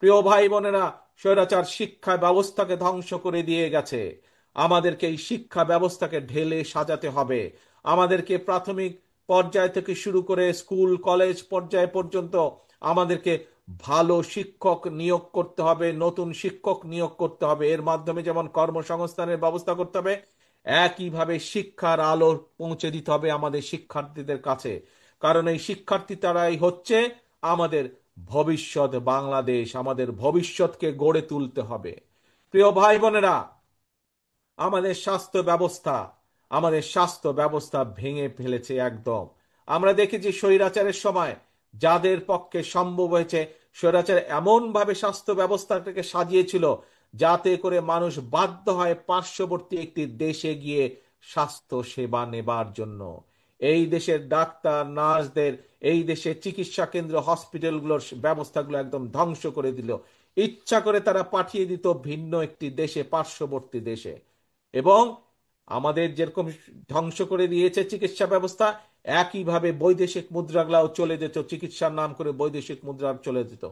প্রিয় ভাই বোনেরা, স্বৈরাচার শিক্ষা ব্যবস্থাকে ধ্বংস করে দিয়ে গেছে। আমাদেরকে এই শিক্ষা ব্যবস্থাকে ঢেলে সাজাতে হবে। আমাদেরকে প্রাথমিক পর্যায় থেকে শুরু করে স্কুল কলেজ পর্যায় পর্যন্ত আমাদেরকে ভালো শিক্ষক নিয়োগ করতে হবে, নতুন শিক্ষক নিয়োগ করতে হবে। এর মাধ্যমে যেমন কর্মসংস্থানের ব্যবস্থা করতে হবে, একইভাবে শিক্ষার আলো পৌঁছে দিতে হবে আমাদের শিক্ষার্থীদের কাছে। কারণ এই শিক্ষার্থী তারাই হচ্ছে আমাদের ভবিষ্যৎ। বাংলাদেশ, আমাদের ভবিষ্যৎকে গড়ে তুলতে হবে। প্রিয় ভাই বোনেরা, আমাদের স্বাস্থ্য ব্যবস্থা ভেঙে ফেলেছে একদম। আমরা দেখেছি স্বৈরাচারের সময় যাদের পক্ষে সম্ভব হয়েছে, স্বৈরাচার এমন ভাবে স্বাস্থ্য ব্যবস্থাটাকে সাজিয়েছিল যাতে করে মানুষ বাধ্য হয় পার্শ্ববর্তী একটি দেশে গিয়ে স্বাস্থ্য সেবা নেবার জন্য। এই দেশের ডাক্তার নার্সদের, এই দেশের চিকিৎসা কেন্দ্র হসপিটালগুলোর ব্যবস্থাগুলো একদম ধ্বংস করে দিল। ইচ্ছা করে তারা পাঠিয়ে দিত ভিন্ন একটি দেশে, পার্শ্ববর্তী দেশে। এবং আমাদের যেরকম ধ্বংস করে দিয়েছে চিকিৎসা ব্যবস্থা, একইভাবে বৈদেশিক মুদ্রাগুলাও চলে যেত, চিকিৎসার নাম করে বৈদেশিক মুদ্রা চলে যেত।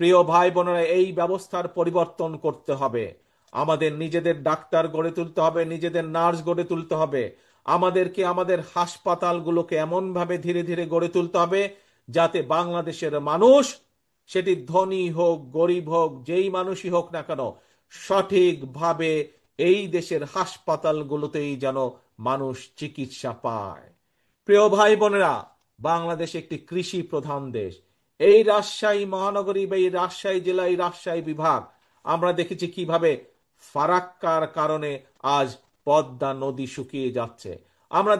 প্রিয় ভাই বোনেরা, এই ব্যবস্থার পরিবর্তন করতে হবে। আমাদের নিজেদের ডাক্তার গড়ে তুলতে হবে, নিজেদের নার্স গড়ে তুলতে হবে। আমাদেরকে আমাদের হাসপাতালগুলোকে এমনভাবে ধীরে ধীরে গড়ে তুলতে হবে যাতে বাংলাদেশের মানুষ, সেটি ধনী হোক গরিব হোক, যেই মানুষই হোক না কেন, সঠিকভাবে এই দেশের হাসপাতালগুলোতেই যেন মানুষ চিকিৎসা পায়। প্রিয় ভাই বোনেরা, বাংলাদেশ একটি কৃষি প্রধান দেশ। এই রাজশাহী মহানগরী বা এই রাজশাহী জেলা, এই রাজশাহী বিভাগ, আমরা দেখেছি কিভাবে ফারাক্কার কারণে আজ পদ্মা নদী শুকিয়ে যাচ্ছে। আমরা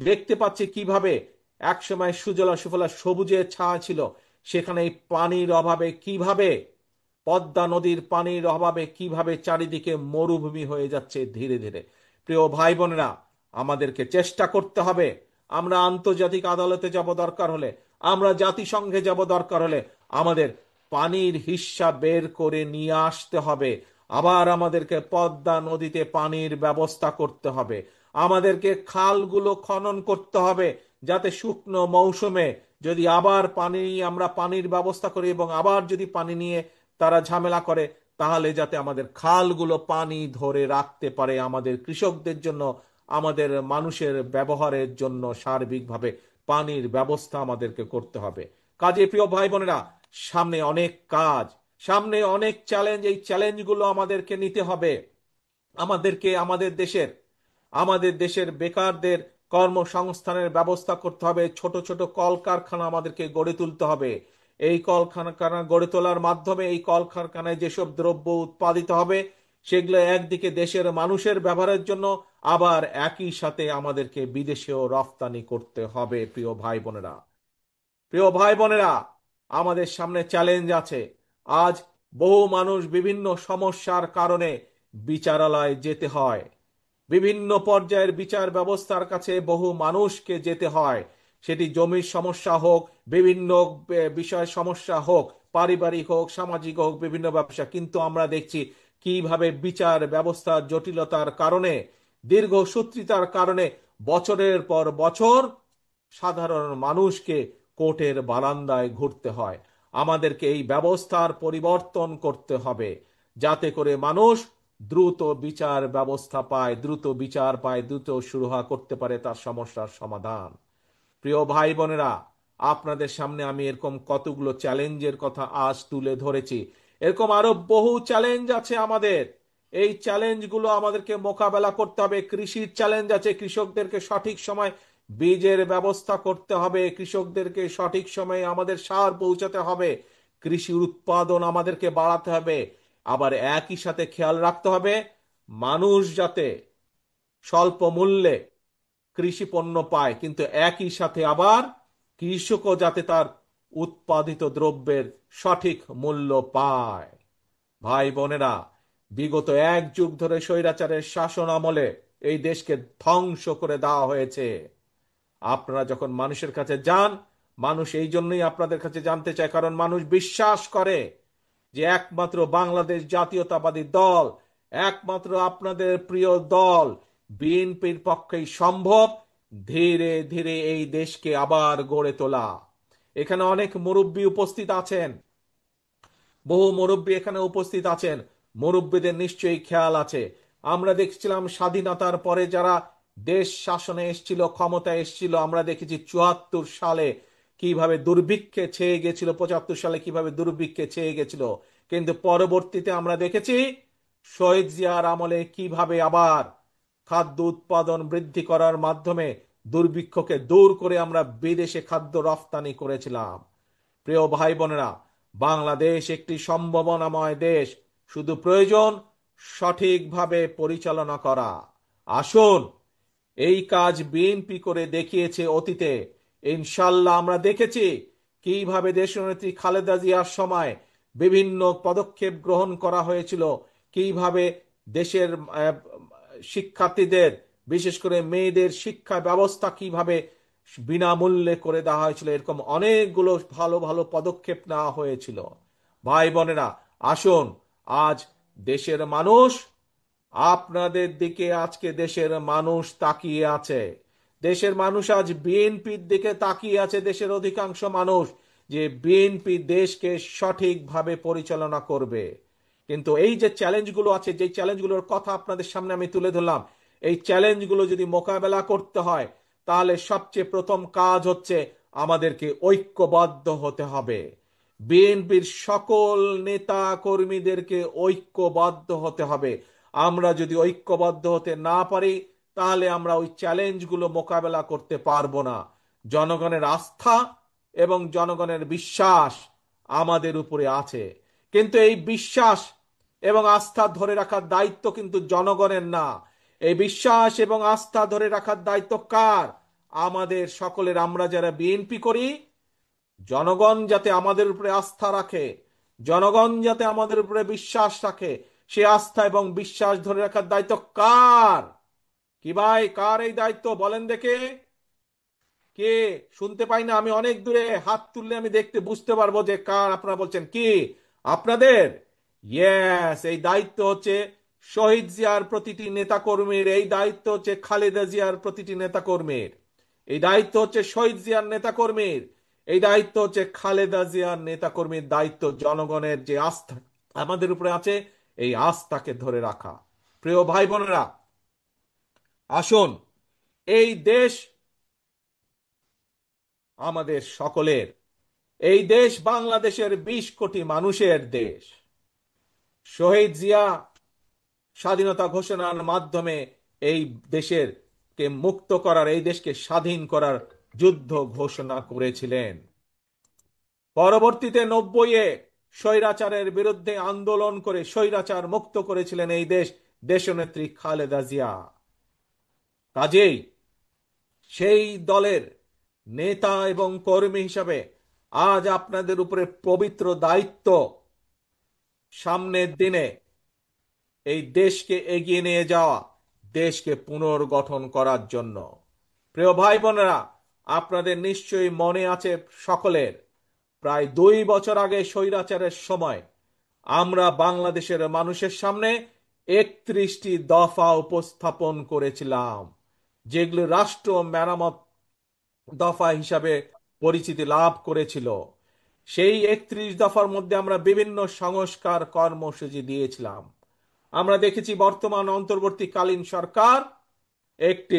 দেখতে পাচ্ছি কিভাবে একসময় সুজলা সুফলা সবুজের ছায়া ছিল, সেখানে এই পানির অভাবে কিভাবে, পদ্মা নদীর পানির অভাবে কিভাবে চারিদিকে মরুভূমি হয়ে যাচ্ছে ধীরে ধীরে। প্রিয় ভাই বোনেরা, আমাদেরকে চেষ্টা করতে হবে। আমরা আন্তর্জাতিক আদালতে যাব দরকার হলে, আমরা জাতিসংঘে যাব দরকার হলে, আমাদের পানির হিস্যা বের করে নিয়ে আসতে হবে। আবার আমাদেরকে পদ্মা নদীতে পানির ব্যবস্থা করতে হবে। আমাদেরকে খালগুলো খনন করতে হবে যাতে শুকনো মৌসুমে যদি আবার আমরা পানির ব্যবস্থা করি এবং আবার যদি পানি নিয়ে তারা ঝামেলা করে, তাহলে যাতে আমাদের খালগুলো পানি ধরে রাখতে পারে আমাদের কৃষকদের জন্য, আমাদের মানুষের ব্যবহারের জন্য সার্বিকভাবে পানির ব্যবস্থা আমাদেরকে করতে হবে। কাজে প্রিয় ভাই বোনেরা, সামনে অনেক কাজ, সামনে অনেক চ্যালেঞ্জ। এই চ্যালেঞ্জগুলো আমাদেরকে নিতে হবে। আমাদের দেশের বেকারদের কর্মসংস্থানের ব্যবস্থা করতে হবে। ছোট ছোট কলকারখানা আমাদেরকে গড়ে তুলতে হবে। এই কলকারখানা গড়ে তোলার মাধ্যমে এই কলকারখানায় যেসব দ্রব্য উৎপাদিত হবে, সেগুলো একদিকে দেশের মানুষের ব্যবহারের জন্য, আবার একই সাথে আমাদেরকে বিদেশেও রফতানি করতে হবে। প্রিয় ভাই বোনেরা, আমাদের সামনে চ্যালেঞ্জ আছে। আজ বহু মানুষ বিভিন্ন সমস্যার কারণে বিচারালয়ে যেতে হয়। বিভিন্ন পর্যায়ের বিচার ব্যবস্থার কাছে বহু মানুষকে যেতে হয়। সেটি জমির সমস্যা হোক, বিভিন্ন বিষয় সমস্যা হোক, পারিবারিক হোক, সামাজিক হোক, বিভিন্ন ব্যবসা। কিন্তু আমরা দেখছি কিভাবে বিচার ব্যবস্থার জটিলতার কারণে, দীর্ঘসূত্রিতার কারণে বছরের পর বছর সাধারণ মানুষকে কোর্টের বারান্দায় ঘুরতে হয়। আমাদেরকে এই ব্যবস্থার পরিবর্তন করতে হবে যাতে করে মানুষ দ্রুত বিচার ব্যবস্থা পায়, দ্রুত বিচার পায়, দ্রুত সুরাহা করতে পারে তার সমস্যার সমাধান। প্রিয় ভাই বোনেরা, আপনাদের সামনে আমি এরকম কতগুলো চ্যালেঞ্জের কথা আজ তুলে ধরেছি। এরকম আরো বহু চ্যালেঞ্জ আছে আমাদের। এই চ্যালেঞ্জগুলো আমাদেরকে মোকাবেলা করতে হবে। কৃষির চ্যালেঞ্জ আছে, কৃষকদেরকে সঠিক সময় বীজের ব্যবস্থা করতে হবে, কৃষকদেরকে সঠিক সময়ে আমাদের সার পৌঁছাতে হবে, কৃষি উৎপাদন আমাদেরকে বাড়াতে হবে। আবার একই সাথে খেয়াল রাখতে হবে মানুষ যাতে স্বল্প মূল্যে কৃষি পণ্য পায়, কিন্তু একই সাথে আবার কৃষকও যাতে তার উৎপাদিত দ্রব্যের সঠিক মূল্য পায়। ভাই বোনেরা, বিগত 1 যুগ ধরে স্বৈরাচারের শাসন আমলে এই দেশকে ধ্বংস করে দেওয়া হয়েছে। আপনারা যখন মানুষের কাছে যান, মানুষ এই জন্যই আপনাদের কাছে জানতে চায়, কারণ মানুষ বিশ্বাস করে যে একমাত্র বাংলাদেশ জাতীয়তাবাদী দল, একমাত্র আপনাদের প্রিয় দল বিএনপির পক্ষেই সম্ভব ধীরে ধীরে এই দেশকে আবার গড়ে তোলা। এখানে অনেক মুরব্বী উপস্থিত আছেন। বহু মুরব্বী এখানে উপস্থিত আছেন, মুরব্বীদের নিশ্চয়ই খেয়াল আছে। আমরা দেখছিলাম স্বাধীনতার পরে যারা দেশ শাসনে এসেছিল, ক্ষমতায় এসেছিল, আমরা দেখেছি ৭৪ সালে কিভাবে দুর্ভিক্ষে ছেয়ে গেছিল, ৭৫ সালে কিভাবে দুর্ভিক্ষে ছেয়ে গেছিল। কিন্তু পরবর্তীতে আমরা দেখেছি শহীদ জিয়ার আমলে কিভাবে আবার খাদ্য উৎপাদন বৃদ্ধি করার মাধ্যমে দুর্ভিক্ষকে দূর করে আমরা বিদেশে খাদ্য রফতানি করেছিলাম। প্রিয় ভাই বোনেরা, বাংলাদেশ একটি সম্ভাবনাময় দেশ, শুধু প্রয়োজন সঠিকভাবে পরিচালনা করা। আসুন, এই কাজ বিএনপি করে দেখিয়েছে অতীতে। ইনশাল্লাহ আমরা দেখেছি কিভাবে দেশনেত্রী খালেদা জিয়ার সময় বিভিন্ন পদক্ষেপ গ্রহণ করা হয়েছিল, কিভাবে দেশের শিক্ষার্থীদের, বিশেষ করে মেয়েদের শিক্ষা ব্যবস্থা কিভাবে বিনামূল্যে করে দেওয়া হয়েছিল। এরকম অনেকগুলো ভালো ভালো পদক্ষেপ নেওয়া হয়েছিল। ভাই বোনেরা, আসুন, আজ দেশের মানুষ আপনাদের দিকে, আজকে দেশের মানুষ তাকিয়ে আছে। দেশের মানুষ আজ বিএনপির দিকে তাকিয়ে আছে, দেশের অধিকাংশ মানুষ, যে বিএনপি দেশকে সঠিকভাবে পরিচালনা করবে। কিন্তু এই যে চ্যালেঞ্জগুলো আছে, যে চ্যালেঞ্জগুলোর কথা আপনাদের সামনে আমি তুলে ধরলাম, এই চ্যালেঞ্জগুলো যদি মোকাবেলা করতে হয়, তাহলে সবচেয়ে প্রথম কাজ হচ্ছে আমাদেরকে ঐক্যবদ্ধ হতে হবে। বিএনপির সকল নেতা কর্মীদেরকে ঐক্যবদ্ধ হতে হবে। আমরা যদি ঐক্যবদ্ধ হতে না পারি, তাহলে আমরা ওই চ্যালেঞ্জগুলো মোকাবেলা করতে পারবো না। জনগণের আস্থা এবং জনগণের বিশ্বাস আমাদের উপরে আছে, কিন্তু এই বিশ্বাস এবং আস্থা ধরে রাখার দায়িত্ব কিন্তু জনগণের না। এই বিশ্বাস এবং আস্থা ধরে রাখার দায়িত্ব কার? আমাদের সকলের। আমরা যারা বিএনপি করি, জনগণ যাতে আমাদের উপরে আস্থা রাখে, জনগণ যাতে আমাদের উপরে বিশ্বাস রাখে, সে আস্থা এবং বিশ্বাস ধরে রাখার দায়িত্ব কার? কি ভাই, কার এই দায়িত্ব বলেন দেখে? কে? শুনতে পাই না, আমি অনেক দূরে, হাত তুললে আমি দেখতে বুঝতে পারবো যে কার। আপনারা বলছেন কি আপনাদের? ইয়েস, এই দায়িত্ব হচ্ছে শহীদ জিয়ার প্রতিটি নেতা কর্মীর, এই দায়িত্ব হচ্ছে খালেদা জিয়ার প্রতিটি নেতা কর্মীর, এই দায়িত্ব হচ্ছে শহীদ জিয়ার নেতা কর্মীর, এই দায়িত্ব হচ্ছে খালেদা জিয়ার নেতা কর্মীর। দায়িত্ব জনগণের যে আস্থা আমাদের উপরে আছে, এই আস্থাকে ধরে রাখা। প্রিয় ভাই বোনেরা, আসুন, এই দেশ আমাদের সকলের। এই দেশ বাংলাদেশের ২০ কোটি মানুষের দেশ। শহীদ জিয়া স্বাধীনতা ঘোষণার মাধ্যমে এই দেশের কে মুক্ত করার, এই দেশকে স্বাধীন করার যুদ্ধ ঘোষণা করেছিলেন। পরবর্তীতে ৯০-এ স্বৈরাচারের বিরুদ্ধে আন্দোলন করে স্বৈরাচার মুক্ত করেছিলেন এই দেশ দেশনেত্রী খালেদা জিয়া। কাজেই সেই দলের নেতা এবং কর্মী হিসাবে আজ আপনাদের উপরে পবিত্র দায়িত্ব, সামনের দিনে এই দেশকে এগিয়ে নিয়ে যাওয়া, দেশকে পুনর্গঠন করার জন্য। প্রিয় ভাই বোনেরা, আপনাদের নিশ্চয়ই মনে আছে সকলের, প্রায় ২ বছর আগে স্বৈরাচারের সময় আমরা বাংলাদেশের মানুষের সামনে ৩১টি দফা উপস্থাপন করেছিলাম, যেগুলো রাষ্ট্র মেরামত দফা হিসাবে পরিচিতি লাভ করেছিল। সেই ৩১ দফার মধ্যে আমরা বিভিন্ন সংস্কার কর্মসূচি দিয়েছিলাম। আমরা দেখেছি বর্তমান অন্তর্বর্তীকালীন সরকার একটি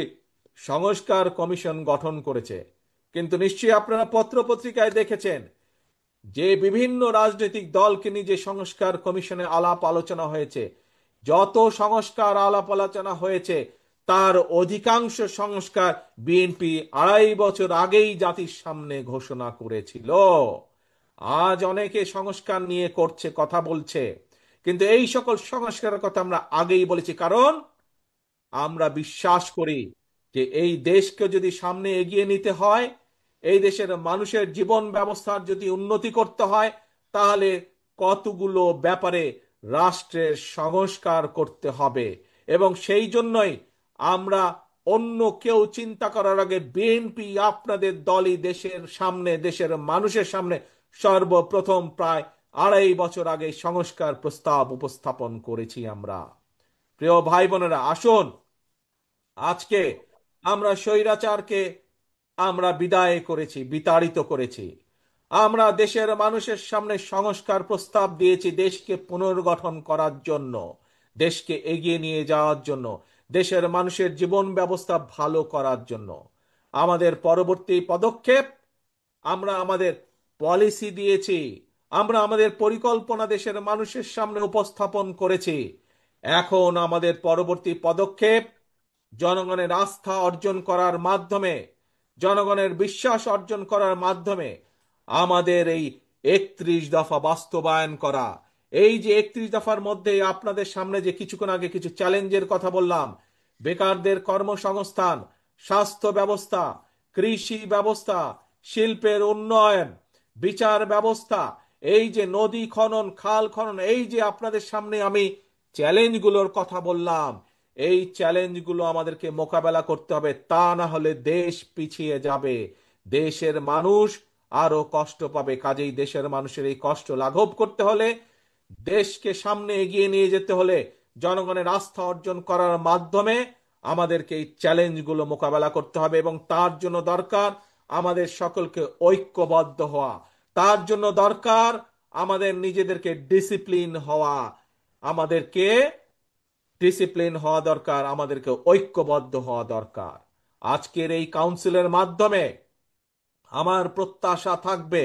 সংস্কার কমিশন গঠন করেছে, কিন্তু নিশ্চয়ই আপনারা পত্র পত্রিকায় দেখেছেন যে বিভিন্ন রাজনৈতিক দলকে নিয়ে যে সংস্কার কমিশনে আলাপ আলোচনা হয়েছে, যত সংস্কার আলাপ আলোচনা হয়েছে তার অধিকাংশ সংস্কার বিএনপি ২.৫ বছর আগেই জাতির সামনে ঘোষণা করেছিল। আজ অনেকে সংস্কার নিয়ে করছে, কথা বলছে, কিন্তু এই সকল সংস্কারের কথা আমরা আগেই বলেছি। কারণ আমরা বিশ্বাস করি যে এই দেশকে যদি সামনে এগিয়ে নিতে হয়, এই দেশের মানুষের জীবন ব্যবস্থার যদি উন্নতি করতে হয়, তাহলে কতগুলো ব্যাপারে রাষ্ট্রের সংস্কার করতে হবে। এবং সেই জন্যই আমরা অন্য কেউ চিন্তা করার আগে বিএনপি আপনাদের দলই দেশের সামনে, দেশের মানুষের সামনে সর্বপ্রথম প্রায় ২.৫ বছর আগে সংস্কার প্রস্তাব উপস্থাপন করেছি আমরা। প্রিয় ভাই বোনেরা, আসুন, আজকে আমরা স্বৈরাচারকে আমরা বিদায় করেছি, বিতাড়িত করেছি। আমরা দেশের মানুষের সামনে সংস্কার প্রস্তাব দিয়েছি দেশকে পুনর্গঠন করার জন্য, দেশকে এগিয়ে নিয়ে যাওয়ার জন্য, দেশের মানুষের জীবন ব্যবস্থা ভালো করার জন্য। আমাদের পরবর্তী পদক্ষেপ, আমরা আমাদের পলিসি দিয়েছি, আমরা আমাদের পরিকল্পনা দেশের মানুষের সামনে উপস্থাপন করেছি। এখন আমাদের পরবর্তী পদক্ষেপ জনগণের আস্থা অর্জন করার মাধ্যমে, জনগণের বিশ্বাস অর্জন করার মাধ্যমে আমাদের এই 31 দফা বাস্তবায়ন করা। এই যে 31 দফার মধ্যে আপনাদের সামনে যে কিছুক্ষণ আগে কিছু চ্যালেঞ্জের কথা বললাম, বেকারদের কর্মসংস্থান, স্বাস্থ্য ব্যবস্থা, কৃষি ব্যবস্থা, শিল্পের উন্নয়ন, বিচার ব্যবস্থা, এই যে নদী খনন, খাল খনন, এই যে আপনাদের সামনে আমি চ্যালেঞ্জগুলোর কথা বললাম, এই চ্যালেঞ্জগুলো আমাদেরকে মোকাবেলা করতে হবে, তা না হলে দেশ পিছিয়ে যাবে, দেশের মানুষ আরো কষ্ট পাবে। কাজেই দেশের মানুষের এই কষ্ট লাঘব করতে হলে, দেশকে সামনে এগিয়ে নিয়ে যেতে হলে, জনগণের আস্থা অর্জন করার মাধ্যমে আমাদেরকে এই চ্যালেঞ্জগুলো মোকাবেলা করতে হবে। এবং তার জন্য দরকার আমাদের সকলকে ঐক্যবদ্ধ হওয়া, তার জন্য দরকার আমাদের নিজেদেরকে ডিসিপ্লিন হওয়া, আমাদেরকে ডিসিপ্লিন হওয়া দরকার, আমাদেরকে ঐক্যবদ্ধ হওয়া দরকার। আজকের এই কাউন্সিলের মাধ্যমে আমার প্রত্যাশা থাকবে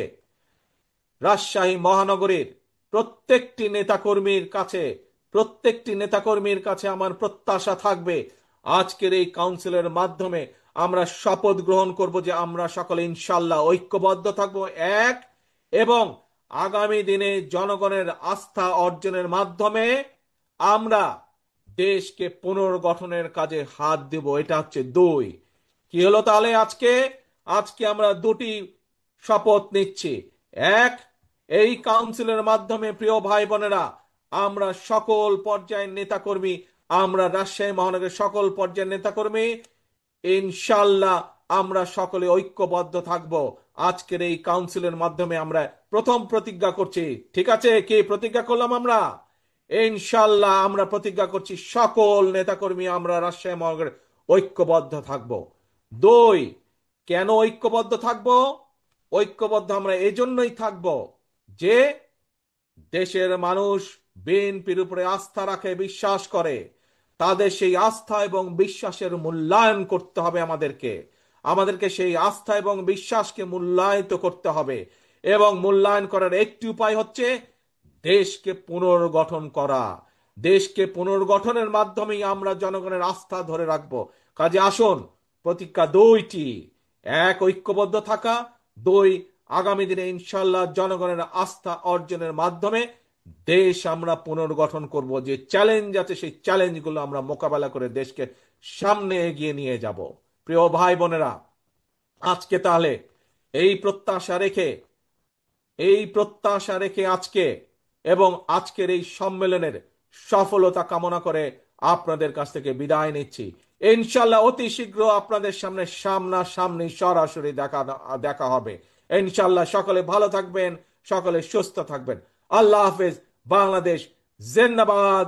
রাজশাহী মহানগরীর প্রত্যেকটি নেতাকর্মীর কাছে আমার প্রত্যাশা থাকবে আজকের এই কাউন্সিলের মাধ্যমে আমরা শপথ গ্রহণ করব যে আমরা সকলে ইনশাল্লাহ ঐক্যবদ্ধ থাকব, এক, এবং আগামী দিনে জনগণের আস্থা অর্জনের মাধ্যমে আমরা দেশকে পুনর্গঠনের কাজে হাত দেব। এটা হচ্ছে দুই। কি হলো তাহলে আজকে? আজকে আমরা দুটি শপথ নিচ্ছি। এক, এই কাউন্সিলের মাধ্যমে প্রিয় ভাই বোনেরা, আমরা সকল পর্যায়ের নেতাকর্মী, আমরা রাজশাহী মহানগরের সকল পর্যায়ের নেতাকর্মী ইনশাল্লাহ আমরা সকলে ঐক্যবদ্ধ থাকব। আজকের এই কাউন্সিলের মাধ্যমে আমরা প্রথম প্রতিজ্ঞা করছি, ঠিক আছে? কি প্রতিজ্ঞা করলাম আমরা? ইনশাল্লাহ আমরা প্রতিজ্ঞা করছি সকল নেতাকর্মী আমরা রাজশাহী মহানগরের ঐক্যবদ্ধ থাকব। দুই, কেন ঐক্যবদ্ধ থাকব? ঐক্যবদ্ধ আমরা এজন্যই থাকব যে দেশের মানুষ বিএনপির উপরে আস্থা রাখে, বিশ্বাস করে। তাদের সেই আস্থা এবং বিশ্বাসের মূল্যায়ন করতে হবে আমাদেরকে সেই আস্থা এবং বিশ্বাসকে মূল্যায়িত করতে হবে। এবং মূল্যায়ন করার একটি উপায় হচ্ছে দেশকে পুনর্গঠন করা। দেশকে পুনর্গঠনের মাধ্যমেই আমরা জনগণের আস্থা ধরে রাখবো। কাজে আসুন, প্রতিজ্ঞা দুইটি, এক, ঐক্যবদ্ধ থাকা, দুই, আগামী দিনে ইনশাল্লাহ জনগণের আস্থা অর্জনের মাধ্যমে দেশ আমরা পুনর্গঠন করব। যে চ্যালেঞ্জ আছে সেই চ্যালেঞ্জগুলো আমরা মোকাবেলা করে দেশকে সামনে এগিয়ে নিয়ে যাব। প্রিয় ভাই বোনেরা, আজকে তাহলে এই প্রত্যাশা রেখে আজকে এবং আজকের এই সম্মেলনের সফলতা কামনা করে আপনাদের কাছ থেকে বিদায় নিচ্ছি। ইনশাল্লাহ অতি শীঘ্র আপনাদের সামনে সামনাসামনি সরাসরি দেখা হবে ইনশাল্লাহ। সকলে ভালো থাকবেন, সকলে সুস্থ থাকবেন। আল্লাহ হাফেজ। বাংলাদেশ জিন্দাবাদ।